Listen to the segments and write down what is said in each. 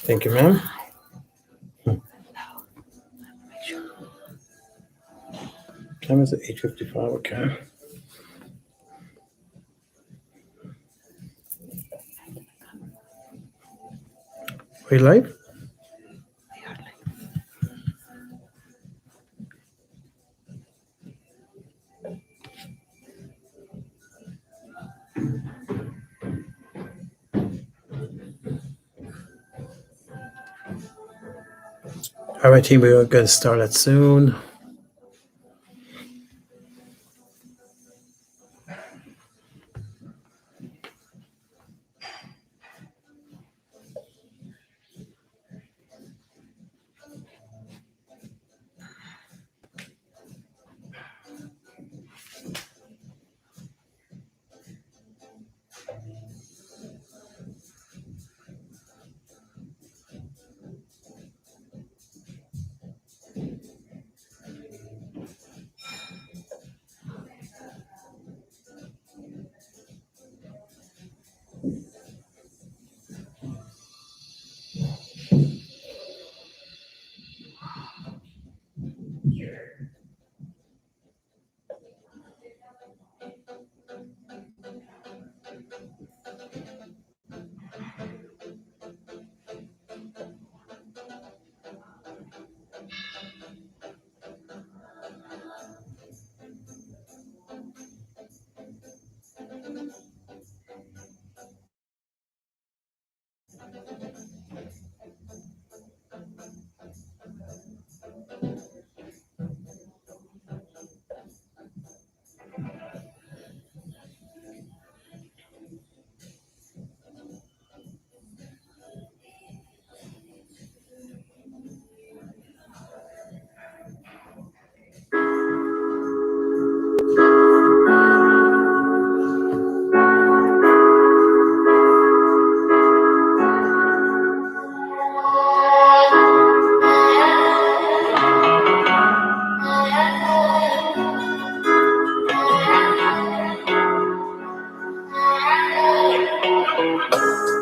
Thank you, ma'am. Time is at 8:55. Okay. Are you live? All right, team, we're going to start it soon.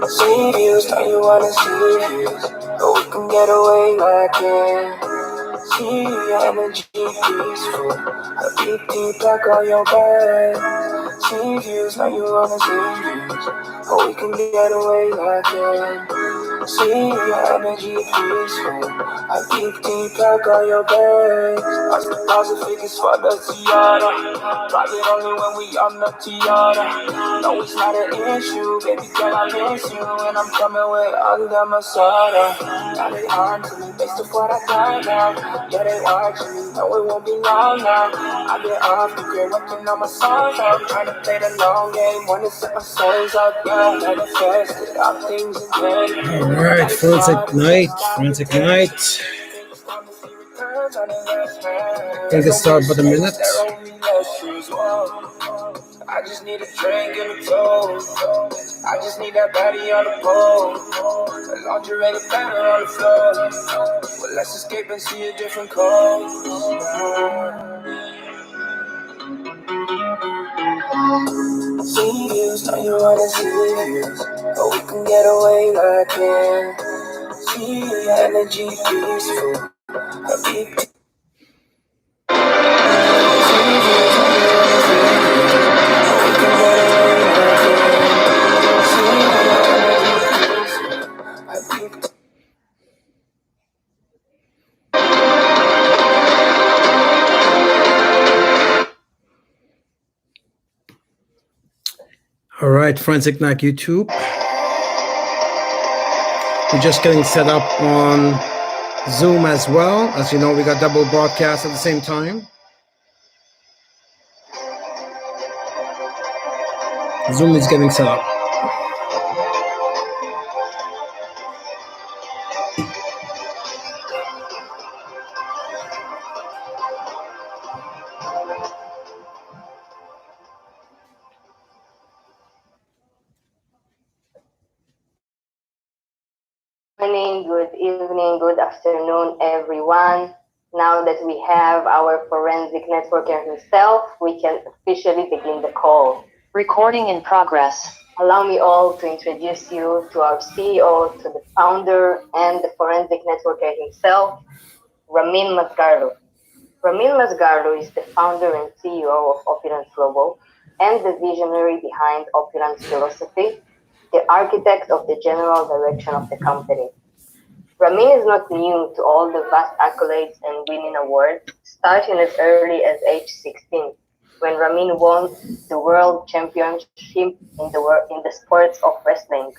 See views, now you wanna see views, but we can get away like it. See your energy peaceful, a deep, deep like all your bed. See views, now you wanna see views, but we can get away like it. See your energy peaceful, a deep, deep like all your bed. As deposit figures for the tiara, private only when we on the tiara. No, it's not an issue, baby girl, I miss you, and I'm coming with all of them masada. Now they on to me based off what I got now. Yeah, they watching me, no, it won't be long now. I get off the grid, working on my songs. I'm trying to play the long game, wanna set my souls up, yeah. Manifested all things in bed. All right, Forensic Night. I think it's start about a minute. I just need a drink and a toast. I just need that body on the pole. A lingerie, the pattern on the floor. Well, let's escape and see a different coast. See views, now you wanna see views, but we can get away like it. See your energy peaceful, a big All right, Forensic Night YouTube. We're just getting set up on Zoom as well. As you know, we got double broadcast at the same time. Zoom is getting set up. Morning, good evening, good afternoon, everyone. Now that we have our forensic networker himself, we can officially begin the call. Recording in progress. Allow me all to introduce you to our CEO, to the founder and the forensic networker himself, Ramin Masgarlo. Ramin Masgarlo is the founder and CEO of Opulence Global and the visionary behind Opulence Philosophy, the architect of the general direction of the company. Ramin is not new to all the vast accolades and winning awards, starting as early as age 16, when Ramin won the world championship in the sports of wrestling.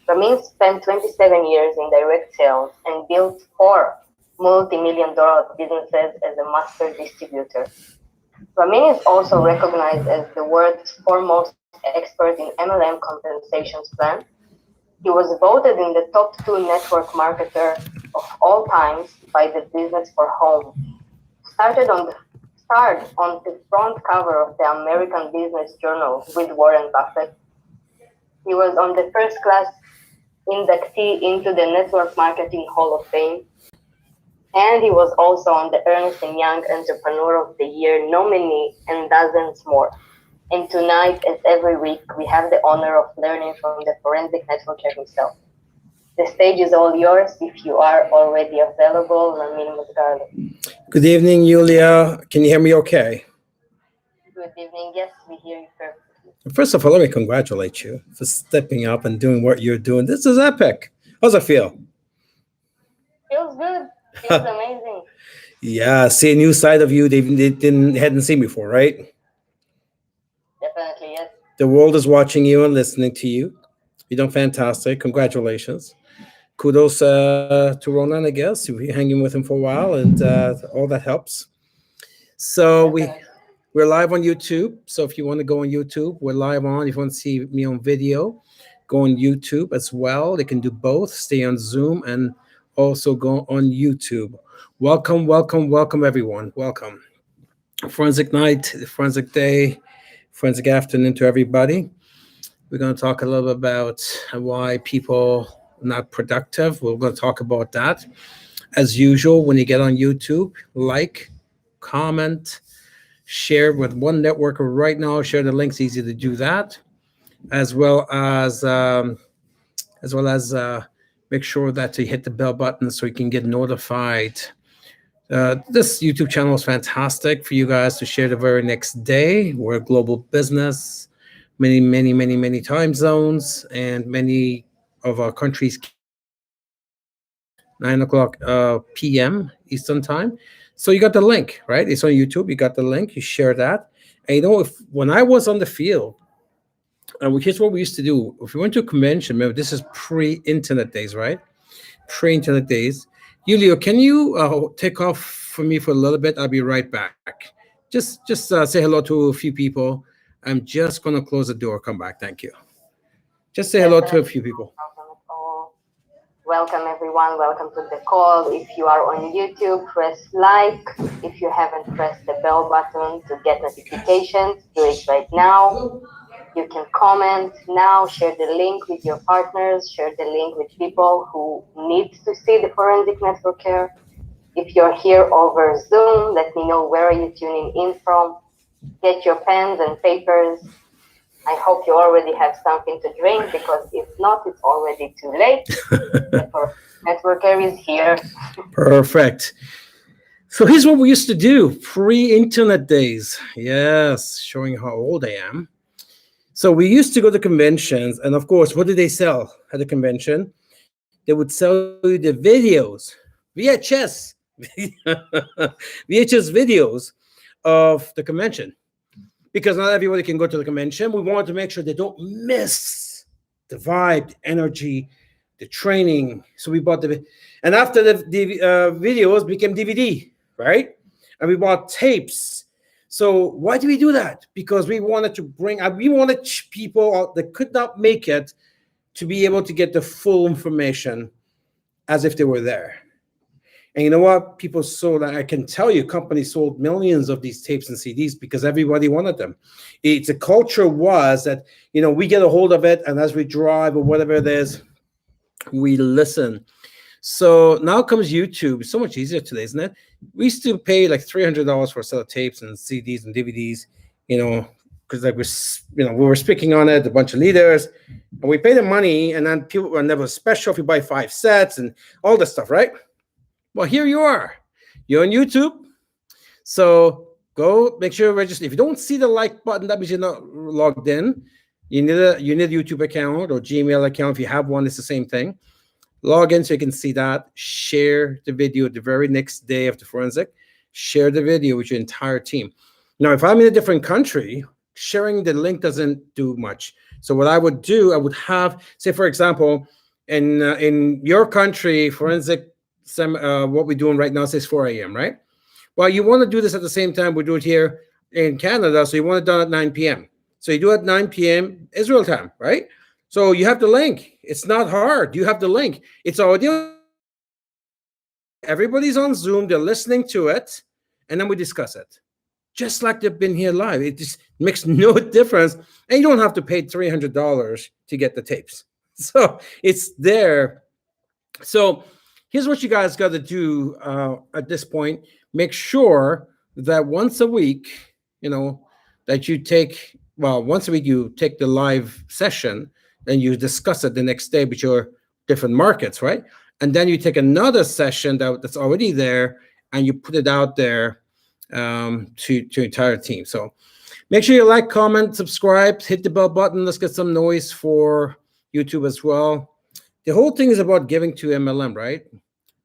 Ramin spent 27 years in direct sales and built four multi-million-dollar businesses as a master distributor. Ramin is also recognized as the world's foremost expert in MLM compensations plan. He was voted in the top 2 network marketer of all times by the Business for Home. Starred on the front cover of the American Business Journal with Warren Buffett. He was on the first class inductee into the Network Marketing Hall of Fame, and he was also on the Ernst & Young Entrepreneur of the Year nominee and dozens more. And tonight, as every week, we have the honor of learning from the forensic networker himself. The stage is all yours if you are already available, Ramin Masgarlo. Good evening, Yulia. Can you hear me okay? Good evening. Yes, we hear you perfectly. First of all, let me congratulate you for stepping up and doing what you're doing. This is epic. How's it feel? Feels good. Feels amazing. Yeah, see a new side of you they hadn't seen before, right? Definitely, yes. The world is watching you and listening to you. You're doing fantastic. Congratulations. Kudos to Ronan, I guess. You're hanging with him for a while, and all that helps. So we're live on YouTube. So if you want to go on YouTube, we're live on. If you want to see me on video, go on YouTube as well. They can do both. Stay on Zoom and also go on YouTube. Welcome, welcome, welcome, everyone. Welcome. Forensic night, forensic day, forensic afternoon to everybody. We're going to talk a little bit about why people are not productive. We're going to talk about that. As usual, when you get on YouTube, like, comment, share with one networker right now. Share the links. Easy to do that, as well as make sure that you hit the bell button so you can get notified. This YouTube channel is fantastic for you guys to share the very next day. We're a global business, many time zones, and many of our countries 9 o'clock p.m. Eastern time. So you got the link, right? It's on YouTube. You got the link. You share that. And if when I was on the field, here's what we used to do. If we went to a convention, remember this is pre-internet days, right? Pre-internet days. Julio, can you take off for me for a little bit? I'll be right back. Just say hello to a few people. I'm just gonna close the door. Come back. Thank you. Just say hello to a few people. Welcome everyone, welcome to the call. If you are on YouTube, press like. If you haven't pressed the bell button to get notifications, do it right now. You can comment now, share the link with your partners, share the link with people who need to see the forensic networker. If you're here over Zoom, let me know where are you tuning in from. Get your pens and papers. I hope you already have something to drink, because if not, it's already too late. The networker is here. Perfect. So here's what we used to do pre-internet days. Yes, showing how old I am. So we used to go to conventions, and of course, what did they sell at the convention? They would sell you the videos, VHS, VHS videos of the convention. Because not everybody can go to the convention. We wanted to make sure they don't miss the vibe, the energy, the training. So we bought and after the videos became DVD, right? And we bought tapes. So why do we do that? Because we wanted people that could not make it to be able to get the full information as if they were there. And you know what? People sold, I can tell you, companies sold millions of these tapes and CDs because everybody wanted them. The culture was that, we get a hold of it, and as we drive or whatever it is, we listen. So now comes YouTube. It's so much easier today, isn't it? We used to pay like $300 for a set of tapes and CDs and DVDs, because like we were speaking on it, a bunch of leaders, and we pay the money, and then people, and there was special if you buy 5 sets and all this stuff, right? Well, here you are. You're on YouTube. So go make sure you register. If you don't see the like button, that means you're not logged in. You need a YouTube account or Gmail account. If you have one, it's the same thing. Log in so you can see that. Share the video the very next day of the forensic. Share the video with your entire team. Now, if I'm in a different country, sharing the link doesn't do much. So what I would do, I would have, say, for example, in your country, forensic, what we're doing right now says 4 a.m., right? Well, you want to do this at the same time we do it here in Canada, so you want it done at 9 p.m. So you do it at 9 p.m. Israel time, right? So you have the link. It's not hard. You have the link. It's audio. Everybody's on Zoom. They're listening to it, and then we discuss it. Just like they've been here live. It just makes no difference. And you don't have to pay $300 to get the tapes. So it's there. So here's what you guys got to do at this point. Make sure that once a week, that you take, once a week you take the live session, then you discuss it the next day with your different markets, right? And then you take another session that's already there and you put it out there to your entire team. So make sure you like, comment, subscribe, hit the bell button. Let's get some noise for YouTube as well. The whole thing is about giving to MLM, right?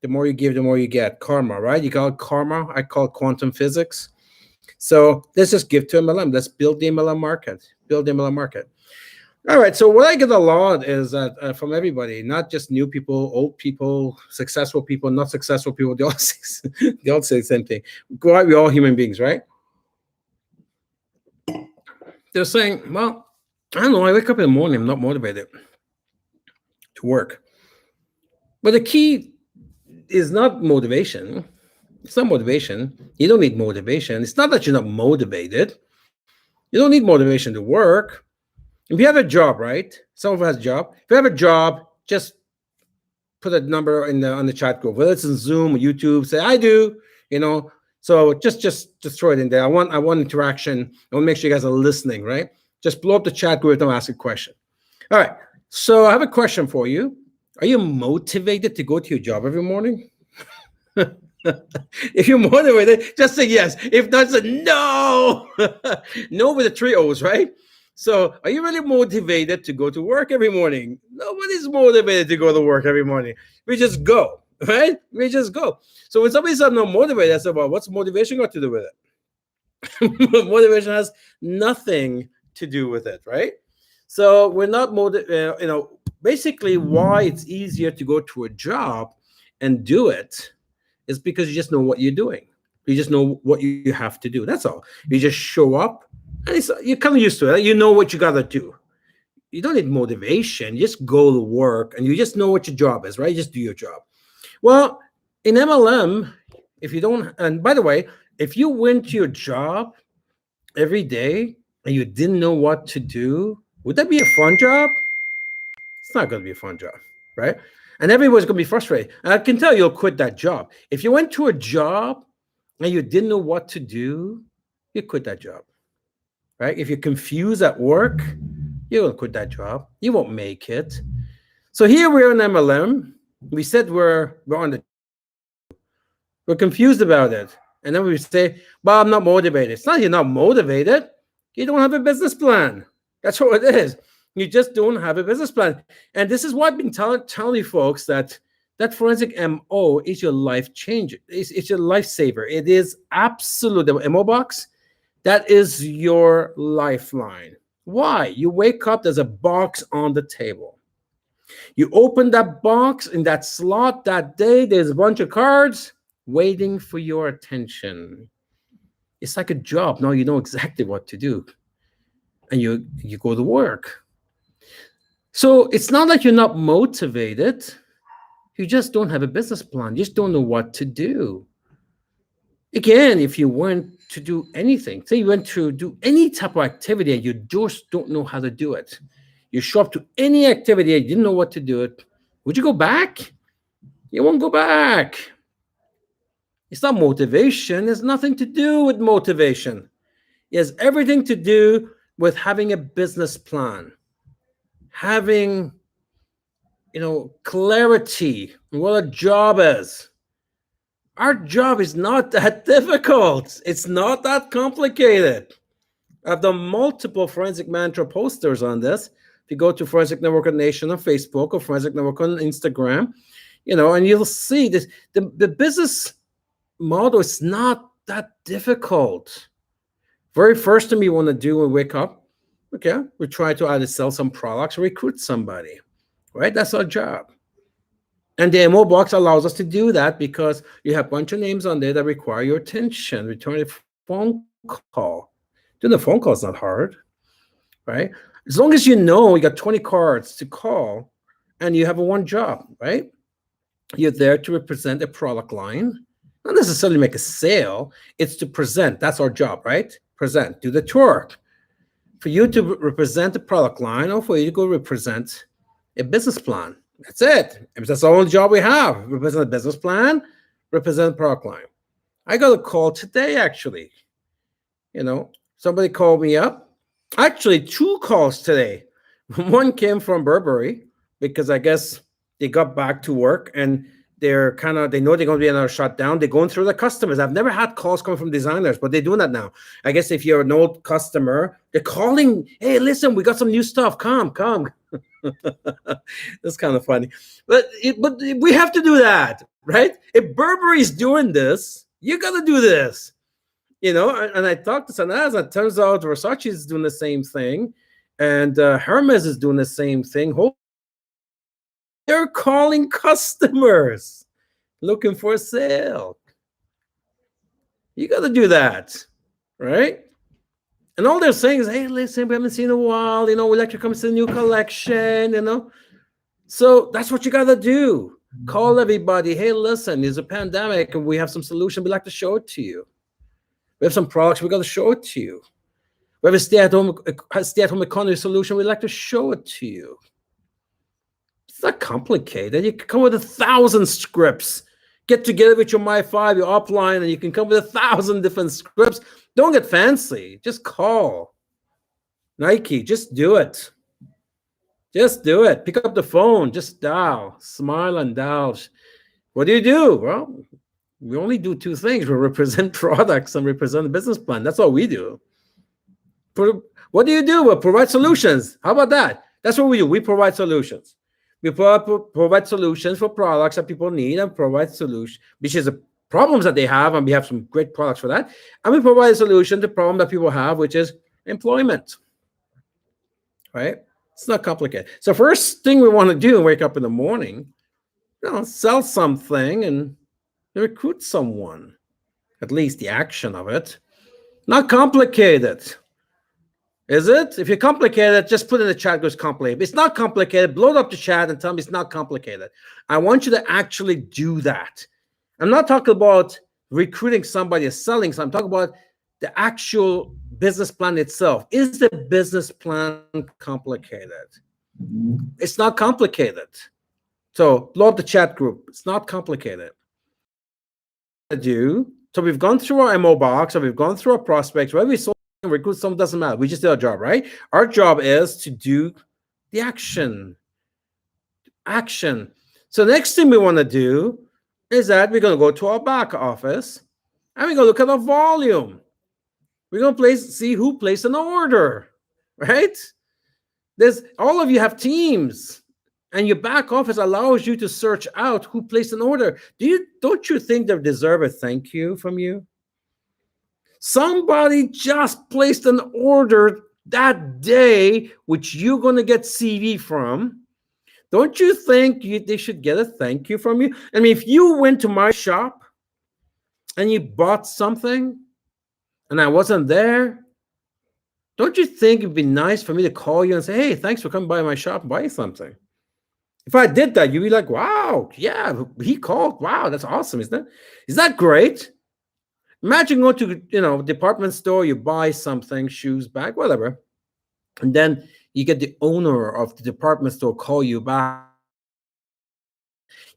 The more you give, the more you get. Karma, right? You call it karma. I call it quantum physics. So let's just give to MLM. Let's build the MLM market. Build the MLM market. All right. So what I get a lot is that from everybody, not just new people, old people, successful people, not successful people. They all say the same thing. We're all human beings, right? They're saying, well, I don't know. I wake up in the morning. I'm not motivated to work. But the key is not motivation. It's not motivation. You don't need motivation. It's not that you're not motivated. You don't need motivation to work. If you have a job, right? Some of us has a job. If you have a job, just put a number on the chat group. Whether it's in Zoom or YouTube, say I do. So just throw it in there. I want interaction. I want to make sure you guys are listening, right? Just blow up the chat group and ask a question. All right. So I have a question for you. Are you motivated to go to your job every morning? If you're motivated, just say yes. If not, say no. No with the 3 O's, right? So are you really motivated to go to work every morning? Nobody's motivated to go to work every morning. We just go, right? We just go. So when somebody says I'm not motivated, I say, well, what's motivation got to do with it? Motivation has nothing to do with it, right? So we're not motivated, basically why it's easier to go to a job and do it is because you just know what you're doing. You just know what you have to do. That's all. You just show up and you're kind of used to it. You know what you got to do. You don't need motivation. You just go to work and you just know what your job is, right? You just do your job. Well, in MLM, if you don't, and by the way, if you went to your job every day and you didn't know what to do, would that be a fun job? It's not going to be a fun job, right? And everyone's going to be frustrated. And I can tell you'll quit that job. If you went to a job and you didn't know what to do, you quit that job, right? If you're confused at work, you're going to quit that job. You won't make it. So here we're in MLM. We said we're confused about it. And then we say, well, I'm not motivated. It's not you're not motivated. You don't have a business plan. That's what it is. You just don't have a business plan. And this is what I've been telling you folks, that forensic MO is your life changer. It's your lifesaver. It is absolute. The MO box, that is your lifeline. Why? You wake up, there's a box on the table. You open that box in that slot that day, there's a bunch of cards waiting for your attention. It's like a job. Now you know exactly what to do. And you go to work. So it's not like you're not motivated. You just don't have a business plan. You just don't know what to do. Again, if you went to do anything, say you went to do any type of activity and you just don't know how to do it. You show up to any activity and you didn't know what to do it. Would you go back? You won't go back. It's not motivation. It has nothing to do with motivation. It has everything to do with having a business plan, having, clarity on what a job is. Our job is not that difficult. It's not that complicated. I've done multiple Forensic Mantra posters on this. If you go to Forensic Network Nation on Facebook or Forensic Network on Instagram, and you'll see this. The business model is not that difficult. Very first thing we want to do when we wake up, okay, we try to either sell some products or recruit somebody, right? That's our job. And the MO box allows us to do that because you have a bunch of names on there that require your attention. Return a phone call. Doing the phone call is not hard, right? As long as you know you got 20 cards to call and you have one job, right? You're there to represent a product line, not necessarily make a sale. It's to present. That's our job, right? Present, do the tour. For you to represent the product line or for you to go represent a business plan. That's it. That's the only job we have. Represent a business plan, represent a product line. I got a call today, actually. Somebody called me up. Actually, 2 calls today. One came from Burberry because I guess they got back to work and they know they're going to be another shutdown. They're going through the customers. I've never had calls coming from designers, but they're doing that now. I guess if you're an old customer, they're calling, hey, listen, we got some new stuff. Come. That's kind of funny. But we have to do that, right? If Burberry's doing this, you got to do this. And I talked to Sanaz, and it turns out Versace is doing the same thing, and Hermes is doing the same thing. They're calling customers looking for a sale. You got to do that, right? And all they're saying is, hey, listen, we haven't seen in a while. We like to come to the new collection, So that's what you got to do. Call everybody. Hey, listen, there's a pandemic, and we have some solution. We'd like to show it to you. We have some products. We got to show it to you. We have a stay-at-home economy solution. We'd like to show it to you. It's not complicated. You can come with 1,000 scripts. Get together with your My5, your upline, and you can come with 1,000 different scripts. Don't get fancy. Just call. Nike, just do it. Just do it. Pick up the phone. Just dial. Smile and dial. What do? Well, we only do 2 things. We represent products and represent the business plan. That's all we do. What do? We provide solutions. How about that? That's what we do. We provide solutions. We provide solutions for products that people need and provide solutions, which is the problems that they have, and we have some great products for that. And we provide a solution to the problem that people have, which is employment, right? It's not complicated. So first thing we want to do, wake up in the morning, sell something and recruit someone, at least the action of it. Not complicated. Is it? If you're complicated, just put in the chat, goes complicated. If it's not complicated, blow up the chat and tell me it's not complicated. I want you to actually do that. I'm not talking about recruiting somebody or selling something. I'm talking about the actual business plan itself. Is the business plan complicated? It's not complicated. So blow up the chat group. It's not complicated. So we've gone through our MO box, or we've gone through our prospects, whether we sold and recruit someone, doesn't matter. We just did our job, right? Our job is to do the action. So next thing we want to do is that we're going to go to our back office and we're going to look at our volume. We're going to see who placed an order, right? All of you have teams, and your back office allows you to search out who placed an order. Don't you think they deserve a thank you from you? Somebody just placed an order that day, which you're going to get CV from. Don't you think they should get a thank you from you? I mean, if you went to my shop and you bought something and I wasn't there, don't you think it'd be nice for me to call you and say, hey, thanks for coming by my shop and buying something? If I did that, you'd be like, wow, yeah, he called. Wow, that's awesome, isn't it? Is that great? Imagine going to, department store, you buy something, shoes, bag, whatever, and then you get the owner of the department store call you back.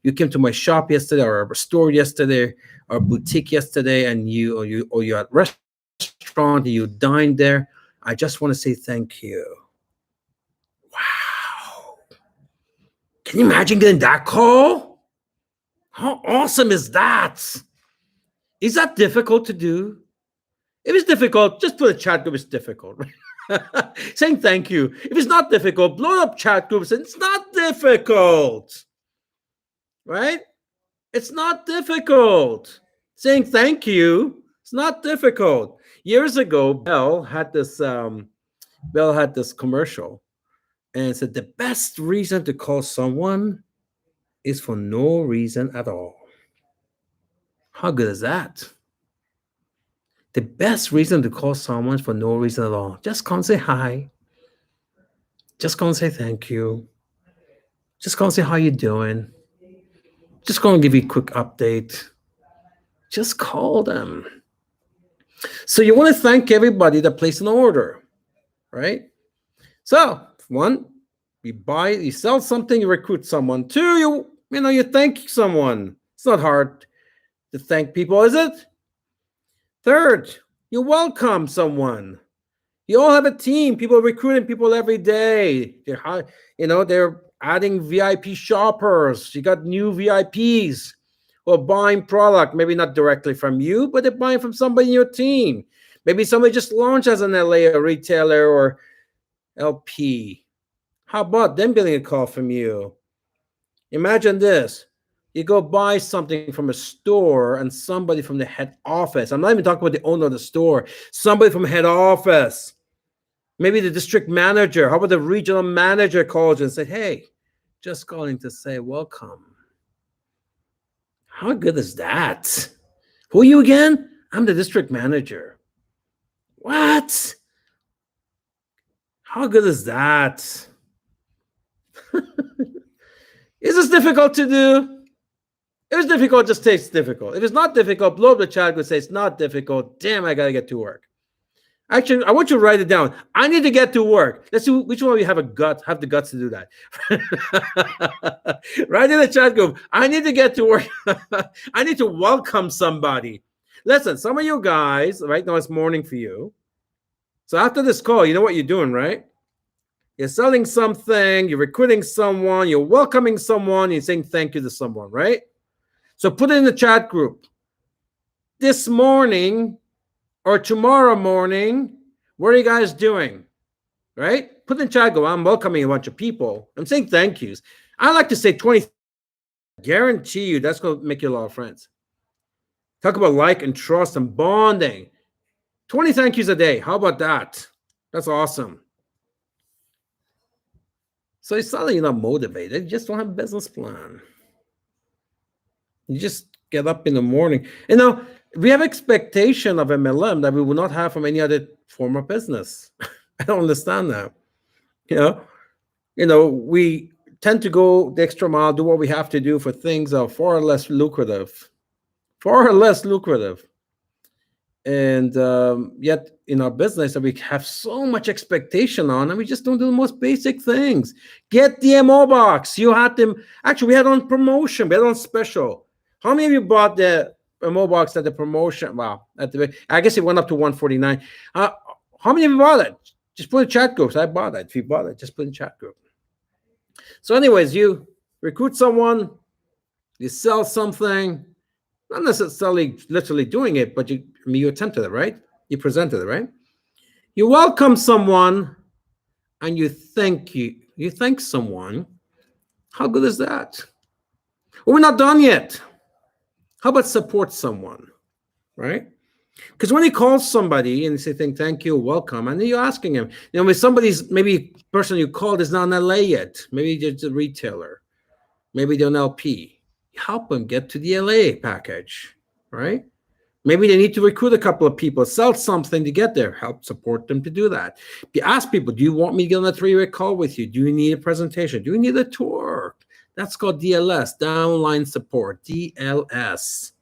You came to my shop yesterday, or a store yesterday, or a boutique yesterday, and you're at restaurant, and you dined there, I just want to say thank you. Wow. Can you imagine getting that call? How awesome is that? Is that difficult to do? If it's difficult, just put a chat group. It's difficult, right? Saying thank you. If it's not difficult, blow up chat groups. And it's not difficult, right? It's not difficult. Saying thank you, it's not difficult. Years ago, Bell had this commercial, and it said the best reason to call someone is for no reason at all. How good is that? The best reason to call someone is for no reason at all. Just come say hi. Just come say thank you. Just come say how you doing. Just going to give you a quick update. Just call them. So you want to thank everybody that placed an order, right? So 1, you sell something, you recruit someone. 2, you thank someone. It's not hard to thank people, is it? 3rd, you welcome someone. You all have a team. People recruiting people every day. They're adding VIP shoppers. You got new VIPs who are buying product, maybe not directly from you, but they're buying from somebody in your team. Maybe somebody just launched as an LA or retailer or LP. How about them getting a call from you? Imagine this. You go buy something from a store and somebody from the head office. I'm not even talking about the owner of the store. Somebody from head office. Maybe the district manager. How about the regional manager calls you and say, hey, just calling to say welcome. How good is that? Who are you again? I'm the district manager. What? How good is that? Is this difficult to do? If it's difficult, just say it's difficult. If it's not difficult, blow up the chat and say it's not difficult. Damn, I got to get to work. Actually, I want you to write it down. I need to get to work. Let's see which one of you have the guts to do that. Write in the chat group. I need to get to work. I need to welcome somebody. Listen, some of you guys, right now it's morning for you. So after this call, you know what you're doing, right? You're selling something, you're recruiting someone, you're welcoming someone, you're saying thank you to someone, right? So put it in the chat group. This morning or tomorrow morning, what are you guys doing? Right? Put in chat group. I'm welcoming a bunch of people. I'm saying thank yous. I like to say 20. Guarantee you that's going to make you a lot of friends. Talk about like and trust and bonding. 20 thank yous a day. How about that? That's awesome. So it's not that you're not motivated. You just don't have a business plan. You just get up in the morning. We have expectation of MLM that we will not have from any other form of business. I don't understand that. We tend to go the extra mile, do what we have to do for things that are far less lucrative. And yet in our business that we have so much expectation on, and we just don't do the most basic things. Get the MO box. You had them. Actually, we had on promotion. We had on special. How many of you bought the MO box at the promotion? Wow. I guess it went up to $149. How many of you bought it? Just put in chat groups. I bought it. If you bought it, just put in chat group. So anyways, you recruit someone, you sell something, not necessarily literally doing it, but you attempted it, right? You presented it, right? You welcome someone and you thank someone. How good is that? Well, we're not done yet. How about support someone, right? Because when you call somebody and you say thank you, welcome, and then you're asking him, if somebody's maybe person you called is not in LA yet, maybe it's a retailer, maybe they're an LP, help them get to the LA package, right? Maybe they need to recruit a couple of people, sell something to get there, help support them to do that. You ask people, do you want me to get on a 3-way call with you? Do you need a presentation? Do you need a tour? That's called DLS, downline support, DLS.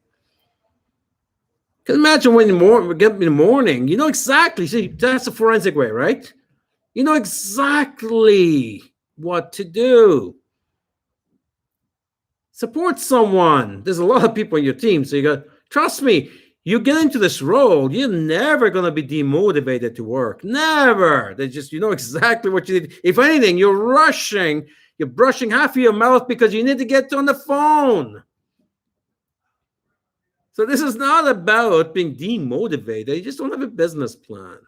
Because imagine when we get in the morning, you know exactly. See, that's the forensic way, right? You know exactly what to do. Support someone. There's a lot of people in your team, so you got trust me. You get into this role, you're never going to be demotivated to work. Never. They just, you know exactly what you need. If anything, you're rushing. You're brushing half of your mouth because you need to get on the phone. So this is not about being demotivated. You just don't have a business plan.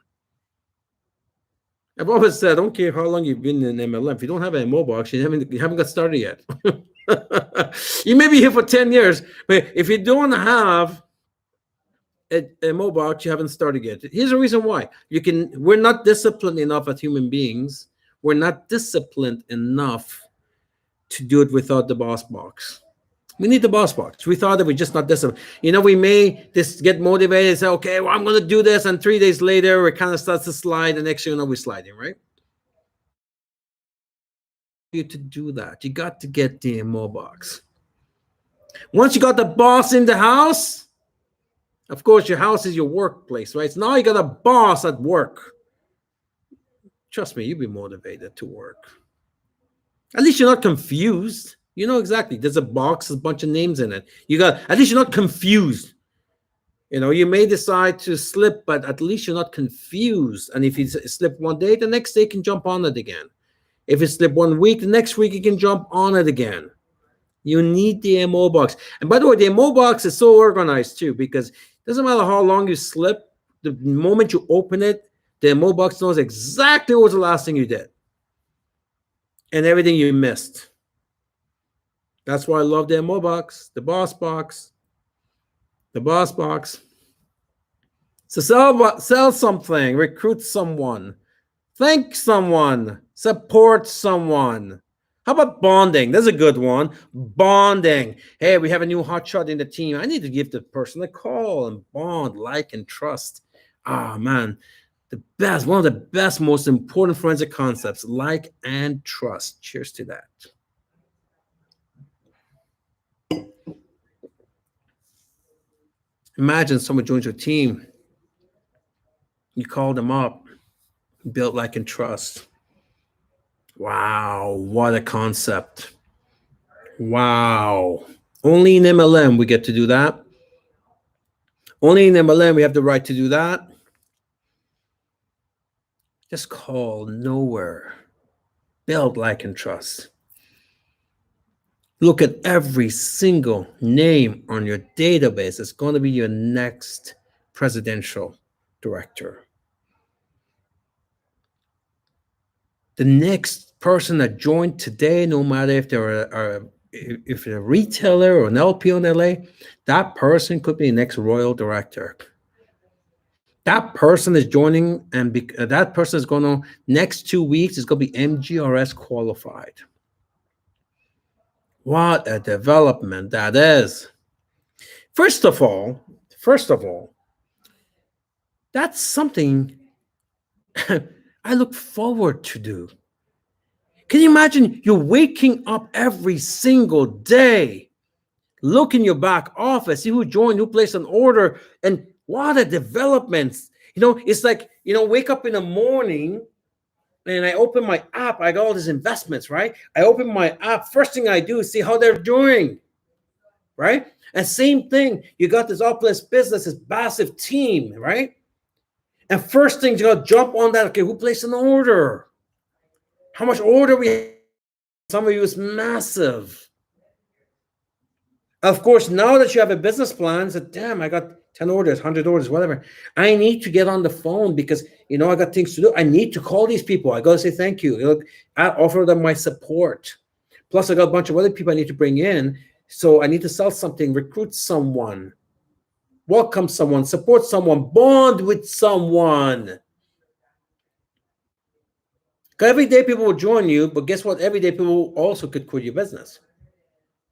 I've always said, I don't care how long you've been in MLM. If you don't have a MO box, you haven't got started yet. You may be here for 10 years, but if you don't have a MO box, you haven't started yet. Here's the reason why. We're not disciplined enough as human beings. We're not disciplined enough to do it without the boss box. We need the boss box. We thought that we're just not disciplined. You know, we may just get motivated and say, okay, well, I'm going to do this. And 3 days later, it kind of starts to slide. And next thing you know, we're sliding, right? You to do that, you got to get the MO box. Once you got the boss in the house, of course, your house is your workplace, right? So now you got a boss at work. Trust me, you'll be motivated to work. At least you're not confused. You know exactly. There's a box, there's a bunch of names in it. At least you're not confused. You know, you may decide to slip, but at least you're not confused. And if you slip one day, the next day you can jump on it again. If you slip 1 week, the next week you can jump on it again. You need the MO box. And by the way, the MO box is so organized too, because it doesn't matter how long you slip, the moment you open it, the MO box knows exactly what was the last thing you did and everything you missed. That's why I love the MO box, the boss box, the boss box. So sell something, recruit someone, thank someone, support someone. How about bonding? That's a good one. Bonding. Hey, we have a new hotshot in the team. I need to give the person a call and bond, like, and trust. Ah, man, one of the best, most important forensic concepts, like and trust. Cheers to that. Imagine someone joins your team. You call them up, build, like, and trust. Wow, what a concept. Wow. Only in MLM we get to do that. Only in MLM we have the right to do that. Just call nowhere. Build, like, and trust. Look at every single name on your database. It's going to be your next presidential director. The next person that joined today, no matter if they're a retailer or an LP on LA, that person could be the next royal director. That person is joining, and that person is going to, next 2 weeks, is going to be MGRS qualified. What a development that is. First of all, that's something I look forward to do. Can you imagine you're waking up every single day, look in your back office, see who joined, who placed an order, and what a development. You know, it's like, you know, wake up in the morning and I open my app, I got all these investments, right? I open my app, first thing I do is see how they're doing, right? And same thing, you got this Opulence business, this massive team, right? And first thing, you got to jump on that, okay, who placed an order? How much order we have? Some of you is massive. Of course, now that you have a business plan, say, damn, I got 10 orders, 100 orders, whatever. I need to get on the phone because, you know, I got things to do. I need to call these people. I got to say thank you. Look, I offer them my support. Plus, I got a bunch of other people I need to bring in. So I need to sell something, recruit someone, welcome someone, support someone, bond with someone. Every day people will join you, but guess what? Every day people also could quit your business.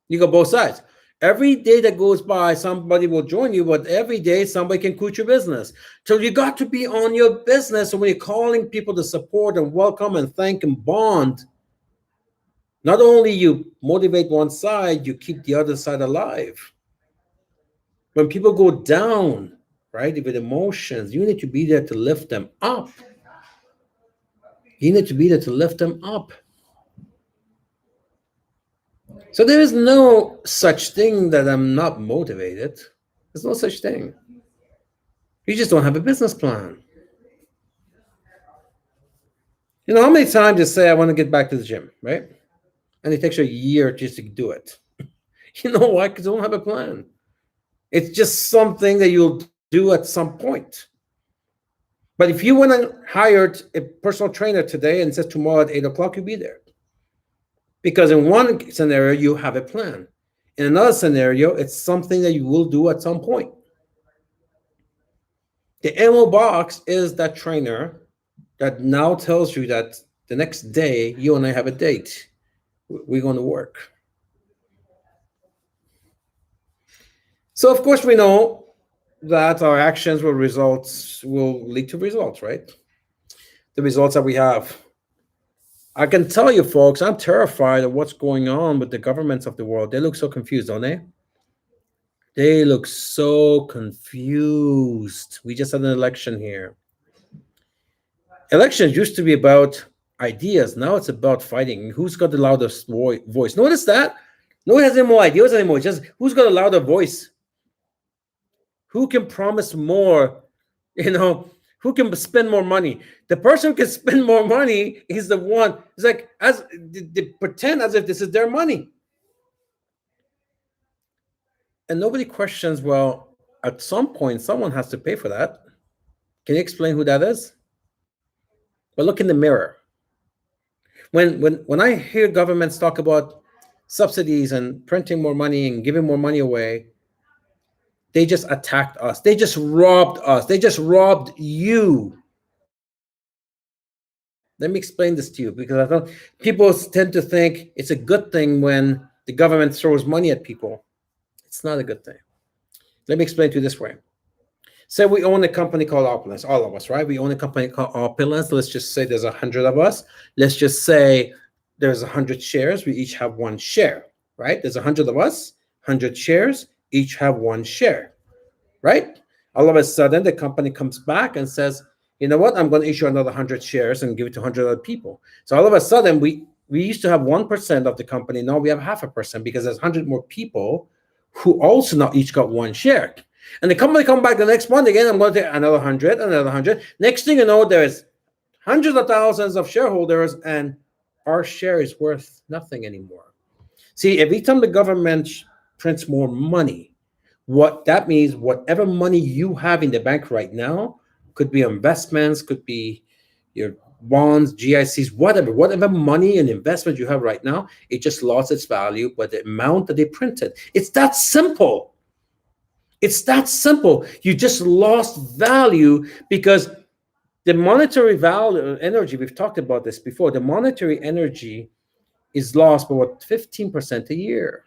You got both sides. Every day that goes by, somebody will join you, but every day somebody can quit your business. So you got to be on your business. So when you're calling people to support and welcome and thank and bond, not only you motivate one side, you keep the other side alive. When people go down, right, with emotions, you need to be there to lift them up. You need to be there to lift them up. So there is no such thing that I'm not motivated. There's no such thing. You just don't have a business plan. You know how many times you say, I want to get back to the gym, right? And it takes you a year just to do it. You know why? Because you don't have a plan. It's just something that you'll do at some point. But if you went and hired a personal trainer today and says tomorrow at 8 o'clock, you'll be there. Because in one scenario, you have a plan. In another scenario, it's something that you will do at some point. The MO box is that trainer that now tells you that the next day, you and I have a date. We're going to work. So, of course, we know that our actions will lead to results, right? The results that we have. I can tell you, folks, I'm terrified of what's going on with the governments of the world. They look so confused, don't they? They look so confused. We just had an election here. Elections used to be about ideas. Now it's about fighting. Who's got the loudest voice? Notice that? No one has any more ideas anymore. It's just who's got a louder voice? Who can promise more? Who can spend more money? The person who can spend more money is the one. It's like they pretend as if this is their money. And nobody questions, well, at some point, someone has to pay for that. Can you explain who that is? Well, look in the mirror. When I hear governments talk about subsidies and printing more money and giving more money away, they just attacked us. They just robbed us. They just robbed you. Let me explain this to you, because I thought people tend to think it's a good thing when the government throws money at people. It's not a good thing. Let me explain to you this way. Say we own a company called Opulence, all of us, right? We own a company called Opulence. Let's just say there's 100 of us. Let's just say there's 100 shares. We each have one share, right? There's 100 of us, 100 shares, each have one share, right? All of a sudden, the company comes back and says, you know what? I'm going to issue another 100 shares and give it to 100 other people. So all of a sudden, we used to have 1% of the company. Now we have 0.5% because there's 100 more people who also now each got one share. And the company come back the next month again, I'm going to take another 100, another 100. Next thing you know, there's hundreds of thousands of shareholders, and our share is worth nothing anymore. See, every time the government prints more money, what that means, whatever money you have in the bank right now, could be investments, could be your bonds, GICs, whatever money and investment you have right now, it just lost its value by the amount that they printed. It's that simple. It's that simple. You just lost value because the monetary value, energy, we've talked about this before, the monetary energy is lost by what, 15% a year.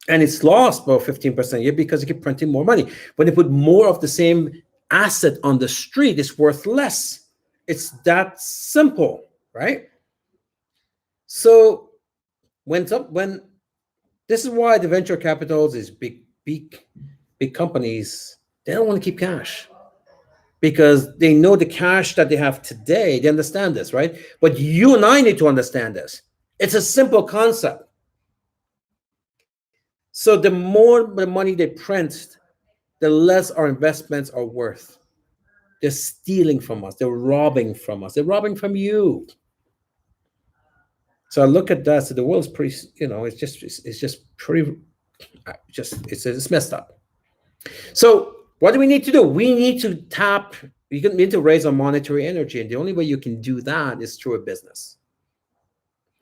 And it's lost by 15% a year because you keep printing more money. When you put more of the same asset on the street, it's worth less. It's that simple, right? So when this is why the venture capitals, these big companies, they don't want to keep cash because they know the cash that they have today. They understand this, right? But you and I need to understand this. It's a simple concept. So the more the money they print, the less our investments are worth. They're stealing from us. They're robbing from us. They're robbing from you. So I look at that. So the world's pretty, it's just pretty, it's messed up. So what do we need to do? We need to need to raise our monetary energy. And the only way you can do that is through a business.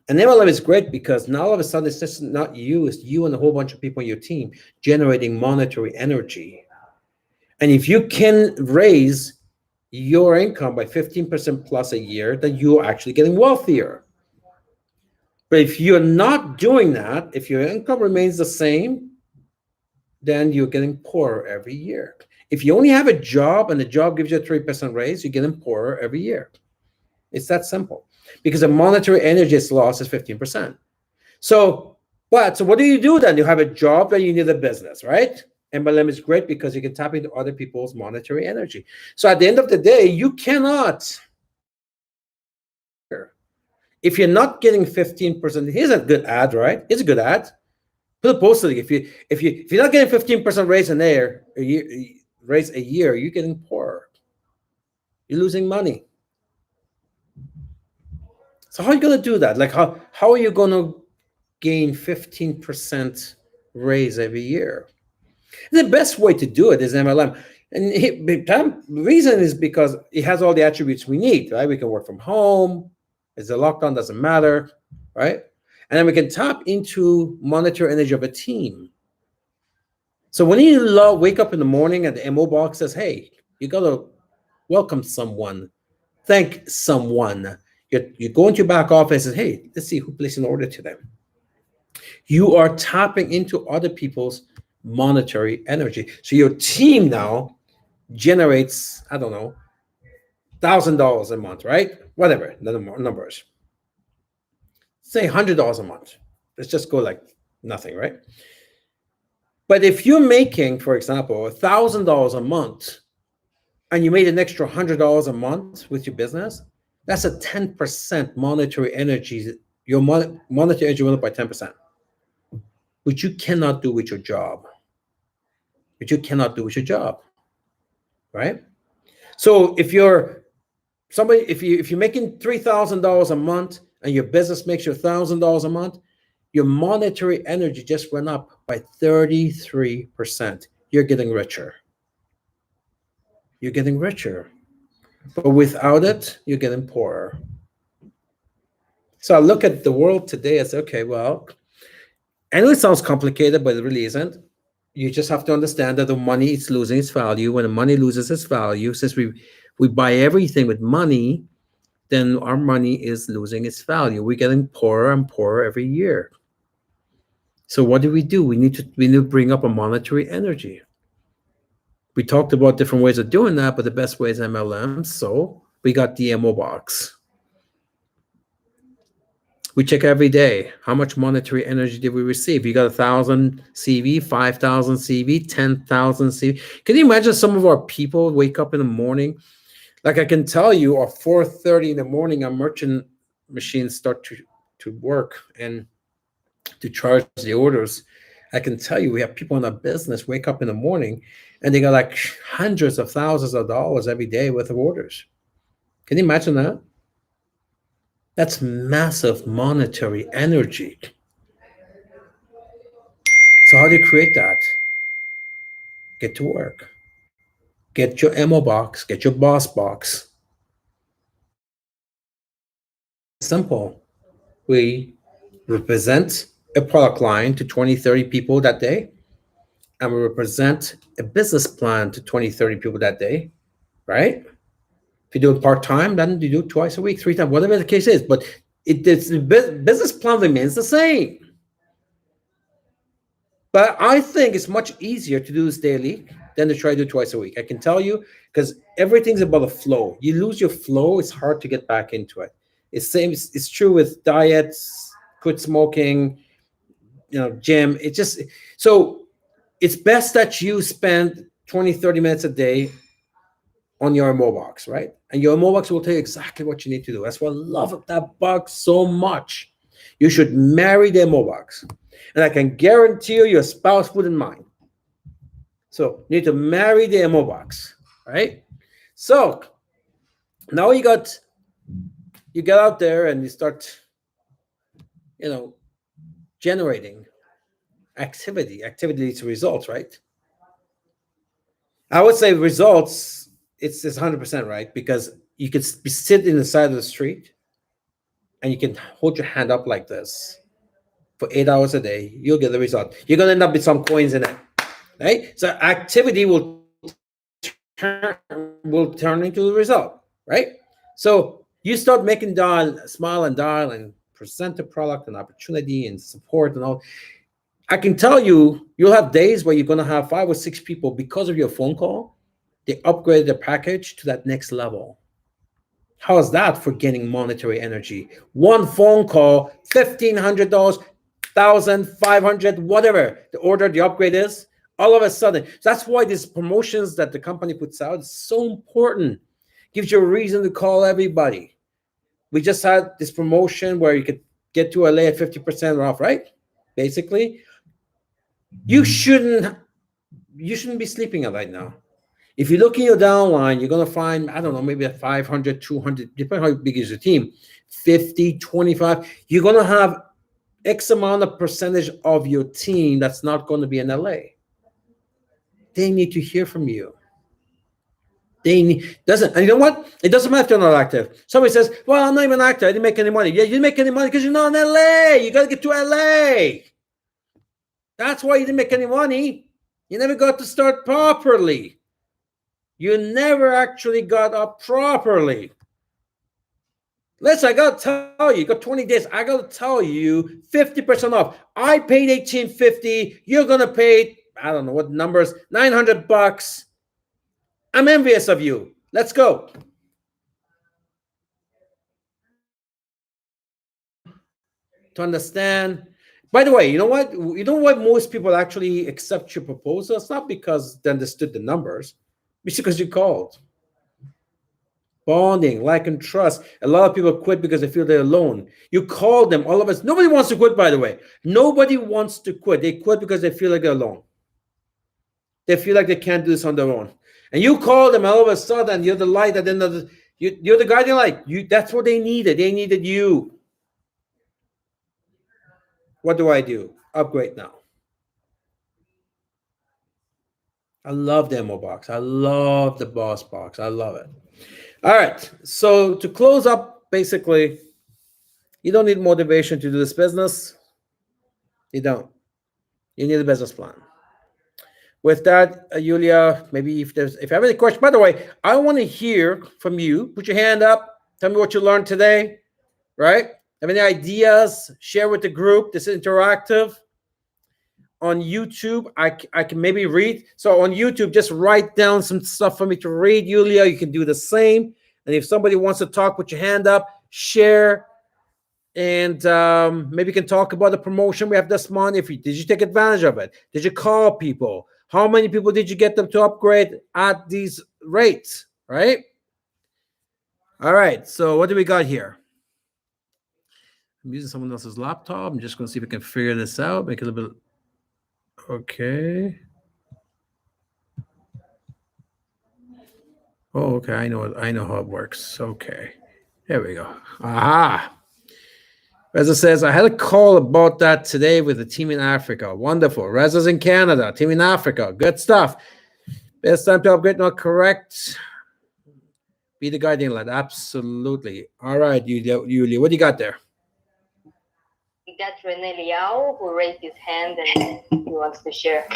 And MLM is great because now all of a sudden it's just not you, it's you and a whole bunch of people on your team generating monetary energy. And if you can raise your income by 15% plus a year, then you're actually getting wealthier. But if you're not doing that, if your income remains the same, then you're getting poorer every year. If you only have a job and the job gives you a 3% raise, you're getting poorer every year. It's that simple. Because the monetary energy is lost is 15%. So what do you do then? You have a job, then you need a business, right? MLM is great because you can tap into other people's monetary energy. So at the end of the day, you cannot, if you're not getting 15%, here's a good ad, right? It's a good ad. Put a post if you're not getting 15% raise in there raise a year, you're getting poorer. You're losing money. So how are you going to do that? Like how are you going to gain 15% raise every year? The best way to do it is MLM. And the reason is because it has all the attributes we need, right? We can work from home. It's a lockdown, doesn't matter, right? And then we can tap into monetary energy of a team. So when you wake up in the morning and the MO box says, hey, you got to welcome someone, thank someone. You go into your back office and say, hey, let's see who placed an order to them. You are tapping into other people's monetary energy. So your team now generates, I don't know, $1,000 a month, right? Whatever, the numbers. Say $100 a month. Let's just go like nothing, right? But if you're making, for example, $1,000 a month, and you made an extra $100 a month with your business, that's a 10% monetary energy. Your monetary energy went up by 10%, which you cannot do with your job. Right? So if you're somebody, if you're making $3,000 a month and your business makes you $1,000 a month, your monetary energy just went up by 33%. You're getting richer. But without it, you're getting poorer. So I look at the world today and say, okay, well, I know it sounds complicated, but it really isn't. You just have to understand that the money is losing its value. When the money loses its value, since we buy everything with money, then our money is losing its value. We're getting poorer and poorer every year. So what do? We need to bring up a monetary energy. We talked about different ways of doing that, but the best way is MLMs. So we got the DMO box. We check every day, how much monetary energy did we receive? You got 1,000 CV, 5,000 CV, 10,000 CV. Can you imagine some of our people wake up in the morning? Like I can tell you, at 4:30 in the morning, our merchant machines start to work and to charge the orders. I can tell you, we have people in our business wake up in the morning and they got like hundreds of thousands of dollars every day worth of orders. Can you imagine that? That's massive monetary energy. So how do you create that? Get to work. Get your MO box, get your boss box. Simple. We represent a product line to 20, 30 people that day, and we represent a business plan to 20, 30 people that day, right? If you do it part-time, then you do it twice a week, 3 times, whatever the case is. But the business plan remains the same. But I think it's much easier to do this daily than to try to do it twice a week. I can tell you, because everything's about a flow. You lose your flow, it's hard to get back into it. It's true with diets, quit smoking, gym. So it's best that you spend 20, 30 minutes a day on your MO box, right? And your MO box will tell you exactly what you need to do. That's why I love that box so much. You should marry the MO box. And I can guarantee you your spouse wouldn't mind. So you need to marry the MO box, right? So now you get out there and you start, generating activity. Activity leads to results, right? I would say results, it's 100% right, because you could sit in the side of the street and you can hold your hand up like this for 8 hours a day. You'll get the result. You're going to end up with some coins in it, right? So activity will turn into the result, right? So you start making smile and dial and present a product and opportunity and support and all. I can tell you, you'll have days where you're going to have 5 or 6 people, because of your phone call, they upgrade their package to that next level. How is that for getting monetary energy? One phone call, $1,500, $1,500, whatever the order, the upgrade is, all of a sudden. So that's why these promotions that the company puts out is so important. Gives you a reason to call everybody. We just had this promotion where you could get to LA at 50% off, right? Basically, you shouldn't be sleeping at night now. If you look in your downline, you're going to find, I don't know, maybe a 500, 200, depending on how big is your team, 50, 25. You're going to have X amount of percentage of your team that's not going to be in LA. They need to hear from you. They need, doesn't, and you know what? It doesn't matter if you're not active. Somebody says, well, I'm not even an actor. I didn't make any money. Yeah, you didn't make any money because you're not in LA. You got to get to LA. That's why you didn't make any money. You never got to start properly. You never actually got up properly. Listen, I got to tell you, you got 20 days. I got to tell you, 50% off. I paid $18.50. You're going to pay, I don't know what numbers, $900. I'm envious of you. Let's go. To understand. By the way, you know what? You know why most people actually accept your proposal? It's not because they understood the numbers. It's because you called. Bonding, like and trust. A lot of people quit because they feel they're alone. You call them, all of us. Nobody wants to quit, by the way. Nobody wants to quit. They quit because they feel like they're alone. They feel like they can't do this on their own. And you call them, all of a sudden, you're the light at the end of the, you're the guiding light. That's what they needed. They needed you. What do I do? Upgrade now. I love the demo box. I love the boss box. I love it. All right. So to close up, basically, you don't need motivation to do this business. You don't. You need a business plan. With that, Yulia, maybe if you have any questions, by the way, I want to hear from you. Put your hand up. Tell me what you learned today, right? Have any ideas? Share with the group. This is interactive. On YouTube, I can maybe read. So on YouTube, just write down some stuff for me to read, Yulia. You can do the same. And if somebody wants to talk, put your hand up, share, and maybe you can talk about the promotion we have this month. Did you take advantage of it? Did you call people? How many people did you get them to upgrade at these rates, right? All right, so what do we got here? I'm using someone else's laptop. I'm just going to see if I can figure this out, make it a little bit. Okay. Oh, okay. I know how it works. Okay. There we go. Aha. Reza says, I had a call about that today with a team in Africa. Wonderful. Reza's in Canada, team in Africa. Good stuff. Best time to upgrade, not correct. Be the guiding light. Absolutely. All right, Yulia, what do you got there? We got Rene Liao, who raised his hand and he wants to share.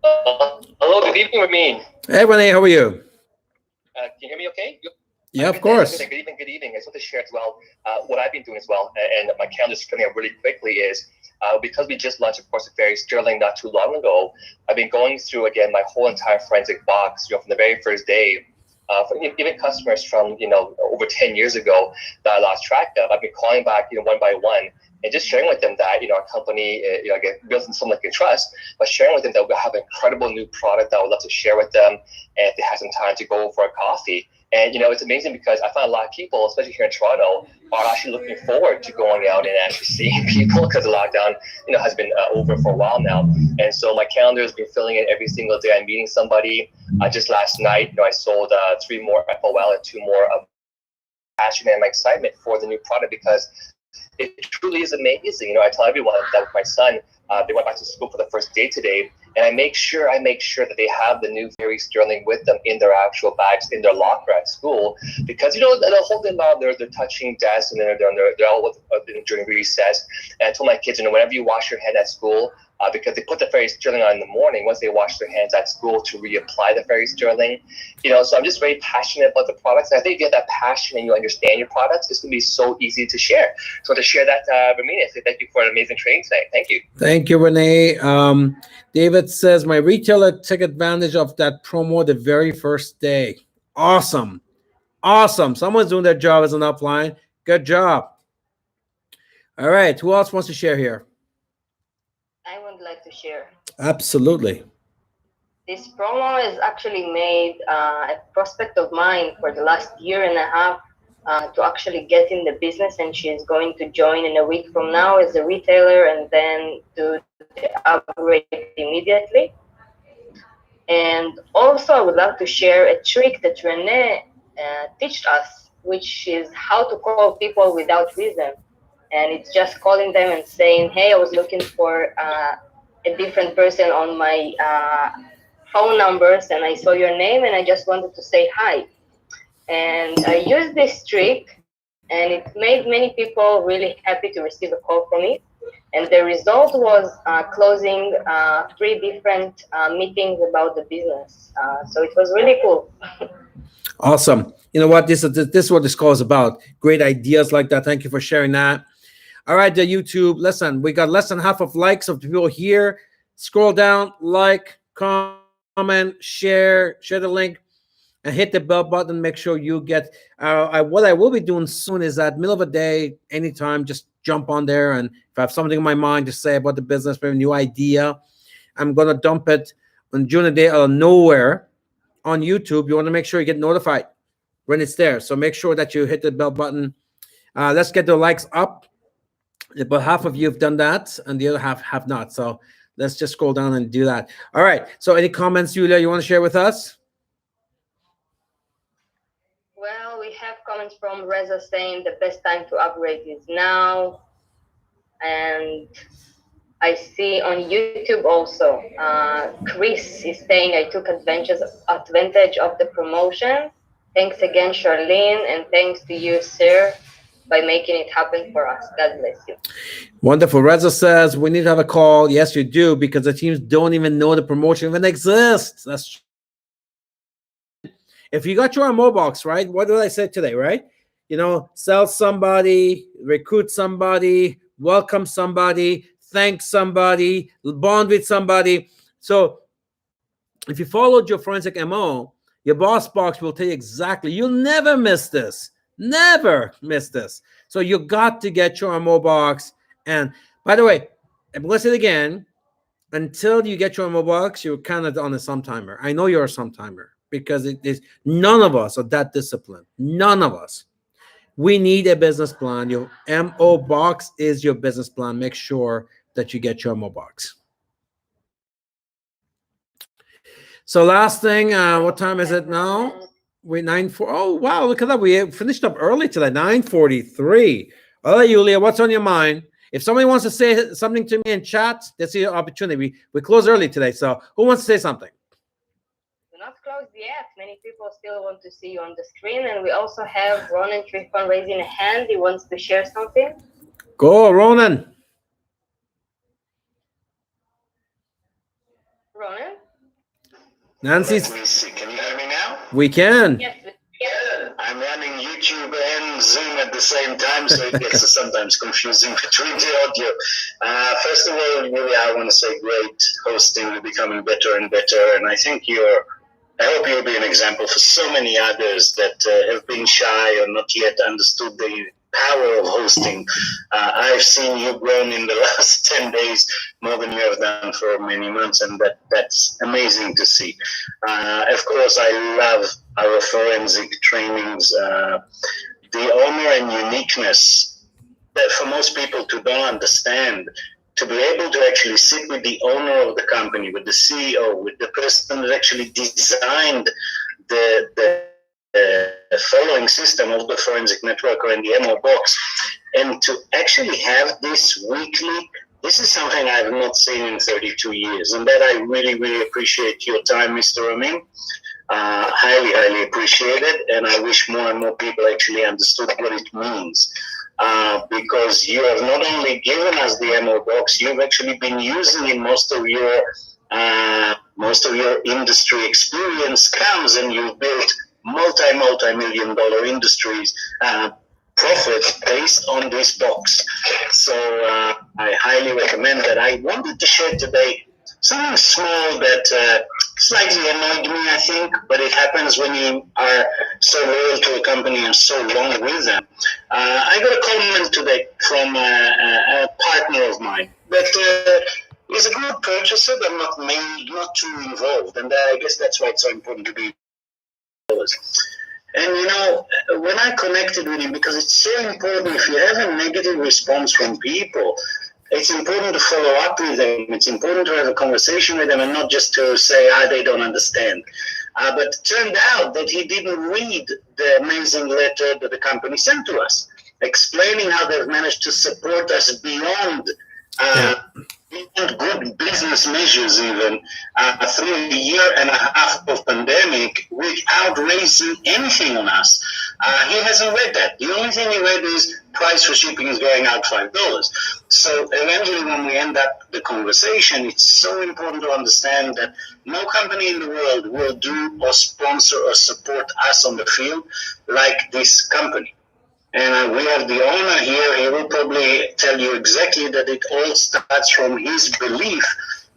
Hello, good evening, Ramin. Hey, Rene, how are you? Can you hear me okay? Yeah, of course. Good evening, good evening. I just want to share as well what I've been doing as well, and my calendar's coming up really quickly is because we just launched, of course, a very Sterling not too long ago, I've been going through, again, my whole entire forensic box, from the very first day. For even customers from, over 10 years ago that I lost track of, I've been calling back, one by one, and just sharing with them that, our company, again, building someone they can trust, but sharing with them that we have an incredible new product that I would love to share with them, and if they have some time to go for a coffee. And, it's amazing because I find a lot of people, especially here in Toronto, are actually looking forward to going out and actually seeing people because the lockdown, has been over for a while now. And so my calendar has been filling in every single day. I'm meeting somebody. Just last night, I sold 3 more FOL and 2 more of passion and my excitement for the new product because it truly is amazing. I tell everyone that with my son, they went back to school for the first day today, and I make sure that they have the new Fairy Sterling with them in their actual bags in their locker at school, because they'll hold them out. They're touching desks and they're all during recess. And I told my kids, whenever you wash your hand at school, because they put the Fairy Sterling on in the morning once they wash their hands at school to reapply the Fairy Sterling. So I'm just very passionate about the products. And I think if you have that passion and you understand your products, it's going to be so easy to share. So to share that, Ramina, I say thank you for an amazing training today. Thank you. Thank you, Renee. David says, my retailer took advantage of that promo the very first day. Awesome. Awesome. Someone's doing their job as an upline. Good job. All right. Who else wants to share here? I would like to share. Absolutely. This promo is actually made a prospect of mine for the last year and a half. to actually get in the business, and she's going to join in a week from now as a retailer and then do the upgrade immediately. And also, I would like to share a trick that Renee taught us, which is how to call people without reason. And it's just calling them and saying, hey, I was looking for a different person on my phone numbers, and I saw your name, and I just wanted to say hi. And I used this trick, and it made many people really happy to receive a call from me. And the result was closing 3 different meetings about the business. So it was really cool. Awesome. You know what? This is what this call is about. Great ideas like that. Thank you for sharing that. All right, the YouTube. Listen, we got less than half of likes of the people here. Scroll down, like, comment, share the link, and hit the bell button. Make sure you get. What I will be doing soon is at middle of the day, anytime, just jump on there, and if I have something in my mind to say about the business, maybe a new idea, I'm gonna dump it during the day out of nowhere on YouTube. You want to make sure you get notified when it's there. So make sure that you hit the bell button. Let's get the likes up. About half of you have done that, and the other half have not. So let's just scroll down and do that. All right. So any comments, Julia, you want to share with us? Well, we have comments from Reza saying the best time to upgrade is now. And I see on YouTube also, Chris is saying I took advantage of the promotion. Thanks again, Charlene, and thanks to you, sir, by making it happen for us. God bless you. Wonderful. Reza says we need to have a call. Yes, you do, because the teams don't even know the promotion even exists. That's if you got your MO box, right? What did I say today, right? You know, sell somebody, recruit somebody, welcome somebody, thank somebody, bond with somebody. So if you followed your forensic MO, your boss box will tell you exactly. You'll never miss this. Never miss this. So you got to get your MO box. And by the way, I'm going to say it again. Until you get your MO box, you're kind of on a sometime. I know you're a sometime because it is none of us are that disciplined. None of us. We need a business plan. Your MO box is your business plan. Make sure that you get your MO box. So last thing, what time is it now? We're 9:4. Oh wow, look at that. We finished up early today, 9:43. All right, Julia, what's on your mind? If somebody wants to say something to me in chat, that's your opportunity. We close early today, so who wants to say something? We're not closed yet. Many people still want to see you on the screen, and we also have Ronan Trifon raising a hand. He wants to share something. Go, Ronan. Ronan? Nancy's. Let me see. Can you hear me now? We can. Yes. I'm running YouTube and Zoom at the same time, so it gets sometimes confusing between the audio. First of all, really, I want to say great hosting. You're becoming better and better, and I think I hope you'll be an example for so many others that have been shy or not yet understood the power of hosting. I've seen you grown in the last 10 days more than you have done for many months, and that's amazing to see. Of course, I love our forensic trainings, the honor and uniqueness that for most people to don't understand, to be able to actually sit with the owner of the company, with the CEO, with the person that actually designed the following system of the forensic network or in the MO box, and to actually have this weekly, this is something I have not seen in 32 years, and that I really, really appreciate your time, Mr. Ramin. Highly, highly appreciate it, and I wish more and more people actually understood what it means. Because you have not only given us the MO box, you've actually been using in most of your industry experience comes, and you've built multi-million dollar industries profits based on this box. So I highly recommend that. I wanted to share today something small that slightly annoyed me, I think, but it happens when you are so loyal to a company and so long with them. I got a comment today from a partner of mine that is a good purchaser, but not too involved, and I guess that's why it's so important to be. And when I connected with him, because it's so important, if you have a negative response from people, it's important to follow up with them. It's important to have a conversation with them and not just to say, they don't understand. But it turned out that he didn't read the amazing letter that the company sent to us, explaining how they've managed to support us beyond good business measures, even through a year and a half of pandemic, without raising anything on us. He hasn't read that. The only thing he read is price for shipping is going out $5. So eventually, when we end up the conversation, it's so important to understand that no company in the world will do or sponsor or support us on the field like this company. And we have the owner here. He will probably tell you exactly that it all starts from his belief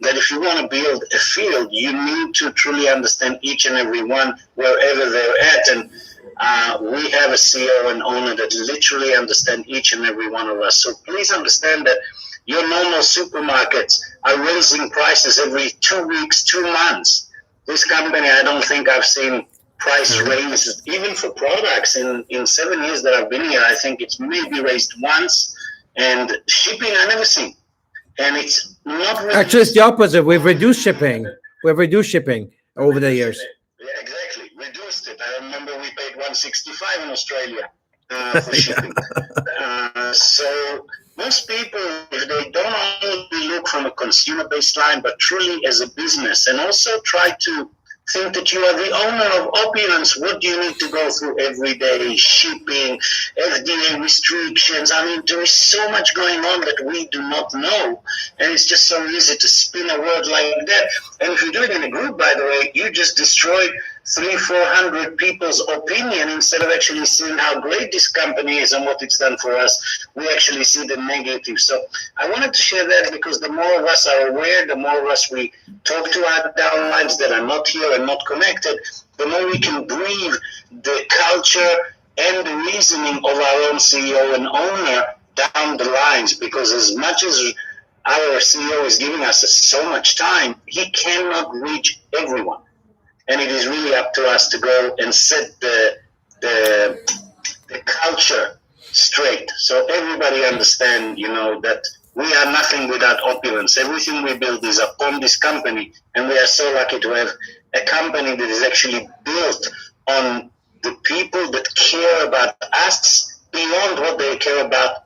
that if you want to build a field, you need to truly understand each and every one wherever they're at. And we have a CEO and owner that literally understand each and every one of us. So please understand that your normal supermarkets are raising prices every 2 weeks, 2 months. This company, I don't think I've seen price raised, even for products in 7 years that I've been here. I think it's maybe raised once, and shipping I never seen. And it's not really Actually, it's the opposite. We've reduced shipping. We've reduced shipping over the years. Yeah, exactly. Reduced it. I remember we paid $165 in Australia for shipping. So most people, if they don't only look from a consumer baseline, but truly as a business, and also try to think that you are the owner of opulence, what do you need to go through every day? Shipping, FDA restrictions. I mean, there is so much going on that we do not know. And it's just so easy to spin a word like that. And if you do it in a group, by the way, you just destroy 300-400 people's opinion instead of actually seeing how great this company is and what it's done for us. We actually see the negative. So I wanted to share that because the more of us are aware, the more of us we talk to our downlines that are not here and not connected, the more we can breathe the culture and the reasoning of our own CEO and owner down the lines. Because as much as our CEO is giving us so much time, he cannot reach everyone. And it is really up to us to go and set the culture straight, so everybody understand, that we are nothing without opulence. Everything we build is upon this company, and we are so lucky to have a company that is actually built on the people that care about us beyond what they care about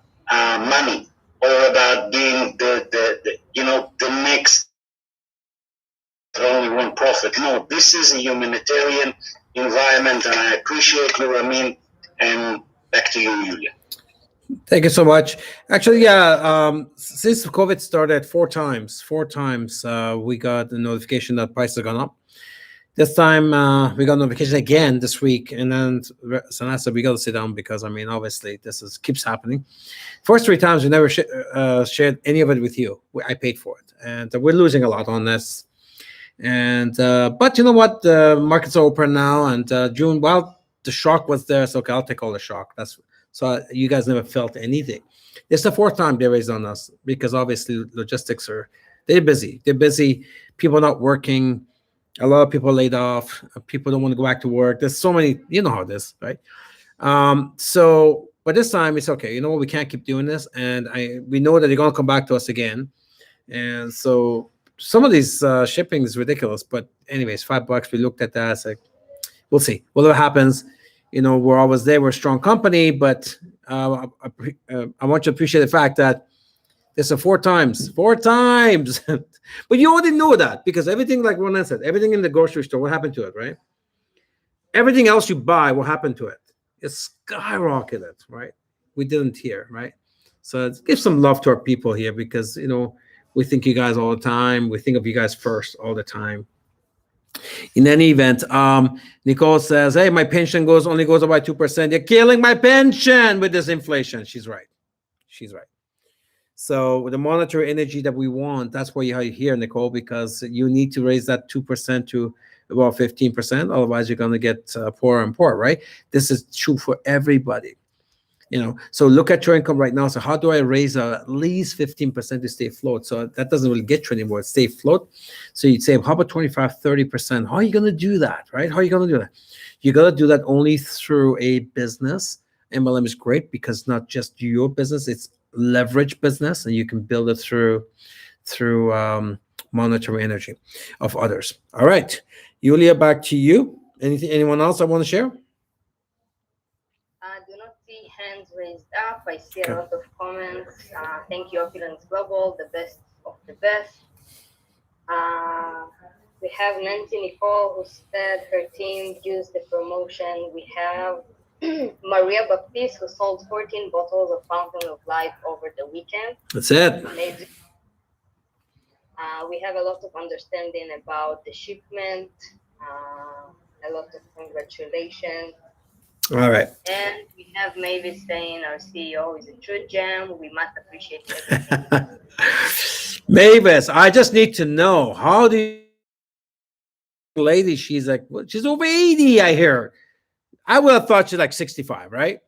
money or about being the next only one profit. No, this is a humanitarian environment, and I appreciate you, Ramin, and back to you, Julia. Thank you so much. Actually, since COVID started, four times, we got the notification that prices have gone up. This time, we got notification again this week, and then Sanaa said we got to sit down because obviously this keeps happening. First 3 times we never shared any of it with you. I paid for it, and we're losing a lot on this. And but you know what? The markets are open now, and June. Well, the shock was there, so okay, I'll take all the shock. So you guys never felt anything. It's the 4th time they raised on us because obviously logistics they're busy. They're busy. People not working. A lot of people laid off. People don't want to go back to work. There's so many. You know how it is, right? So, but this time it's okay. You know what? We can't keep doing this, and we know that they're gonna come back to us again, and so. Some of these shipping is ridiculous, but anyways, $5. We looked at that. It's like, we'll see. Whatever happens, we're always there. We're a strong company, but I want you to appreciate the fact that there's 4 times, but you already know that because everything, like Ronan said, everything in the grocery store, what happened to it, right? Everything else you buy, what happened to it? It skyrocketed, right? We didn't hear, right? So give some love to our people here because, we think you guys all the time. We think of you guys first all the time. In any event, Nicole says, hey, my pension only goes up by 2%. You're killing my pension with this inflation. She's right. So the monetary energy that we want, that's why you're here, Nicole, because you need to raise that 2% to about 15%. Otherwise, you're going to get poorer and poorer, right? This is true for everybody. So look at your income right now. So how do I raise at least 15% to stay afloat? So that doesn't really get you anymore. Stay afloat. So you'd say, how about 25, 30%? How are you going to do that, right? How are you going to do that? You got to do that only through a business. MLM is great because not just your business, it's leverage business, and you can build it through monetary energy of others. All right, Yulia, back to you. Anyone else I want to share? I do not see hands raised up. I see Okay. a lot of comments. Thank you, Opulence Global, the best of the best. We have Nancy Nicole who said her team used the promotion. We have Maria Baptiste who sold 14 bottles of Fountain of Life over the weekend. That's it. Amazing. We have a lot of understanding about the shipment, a lot of congratulations. All right. And we have Mavis saying our CEO is a true gem. We must appreciate everything. Mavis, I just need to know, how do you, lady, she's like, well, she's over 80, I hear. I would have thought she's like 65, right?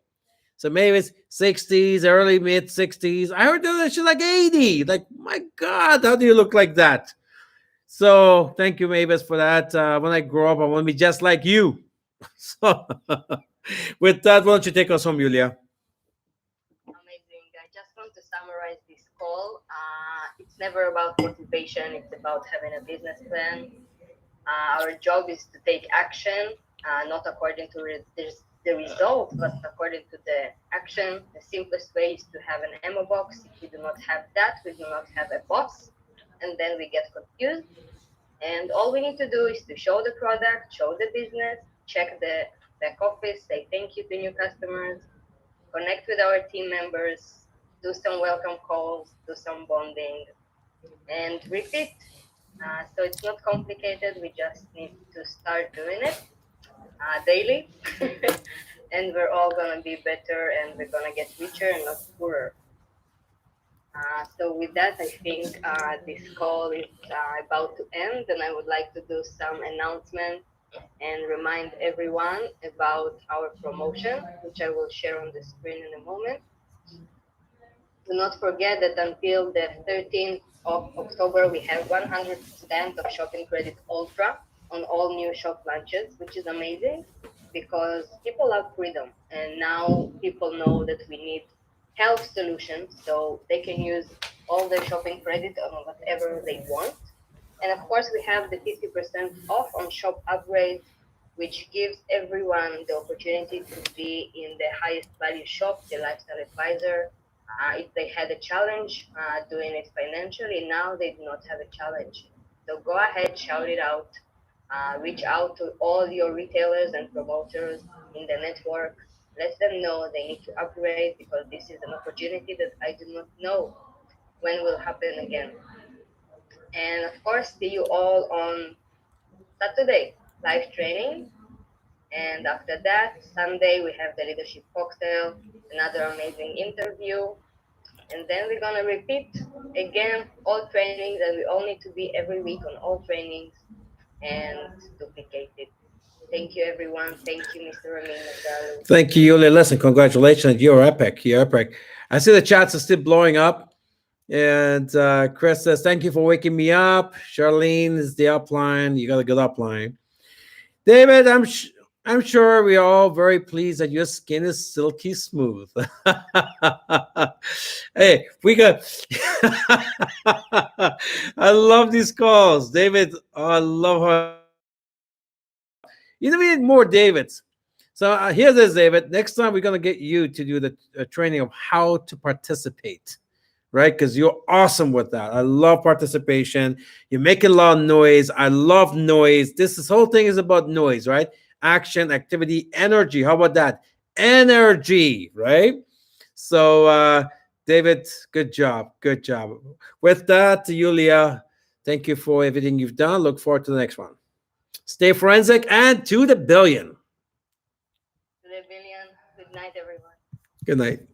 So Mavis, 60s, early mid 60s. I heard that she's like 80. Like, my God, how do you look like that? So thank you, Mavis, for that. When I grow up, I want to be just like you. So with that, why don't you take us home, Yulia? Amazing. I just want to summarize this call. It's never about motivation, it's about having a business plan. Our job is to take action, not according to the result, but according to the action. The simplest way is to have an ammo box. If we do not have that, we do not have a box, and then we get confused. And all we need to do is to show the product, show the business, check the back office, say thank you to new customers, connect with our team members, do some welcome calls, do some bonding, and repeat. So it's not complicated. We just need to start doing it daily, and we're all gonna be better, and we're gonna get richer and not poorer. So with that, I think this call is about to end, and I would like to do some announcements and remind everyone about our promotion, which I will share on the screen in a moment. Do not forget that until the 13th of October, we have 100% of Shopping Credit Ultra on all new shop launches, which is amazing because people love freedom. And now people know that we need health solutions, so they can use all their shopping credit on whatever they want. And of course, we have the 50% off on shop upgrades, which gives everyone the opportunity to be in the highest value shop, the Lifestyle Advisor. If they had a challenge doing it financially, now they do not have a challenge. So go ahead, shout it out, reach out to all your retailers and promoters in the network. Let them know they need to upgrade because this is an opportunity that I do not know when will happen again. And of course, see you all on Saturday, live training. And after that, Sunday, we have the leadership cocktail, another amazing interview. And then we're going to repeat again all trainings, and we all need to be every week on all trainings and duplicate it. Thank you, everyone. Thank you, Mr. Ramin Mazalo. Thank you, Yulia. Listen, congratulations. You're epic. You're epic. I see the chats are still blowing up. And Chris says, thank you for waking me up. Charlene is the upline. You got a good upline. David, I'm sure we're all very pleased that your skin is silky smooth. Hey, we got. I love these calls, David. Oh, I love how. You know, we need more Davids. So here's this, David. Next time, we're going to get you to do the training of how to participate, right? Because you're awesome with that. I love participation. You're making a lot of noise. I love noise. This whole thing is about noise, right? Action, activity, energy. How about that? Energy, right? So, David, good job. Good job. With that, Yulia, thank you for everything you've done. Look forward to the next one. Stay forensic and to the billion. To the billion. Good night, everyone. Good night.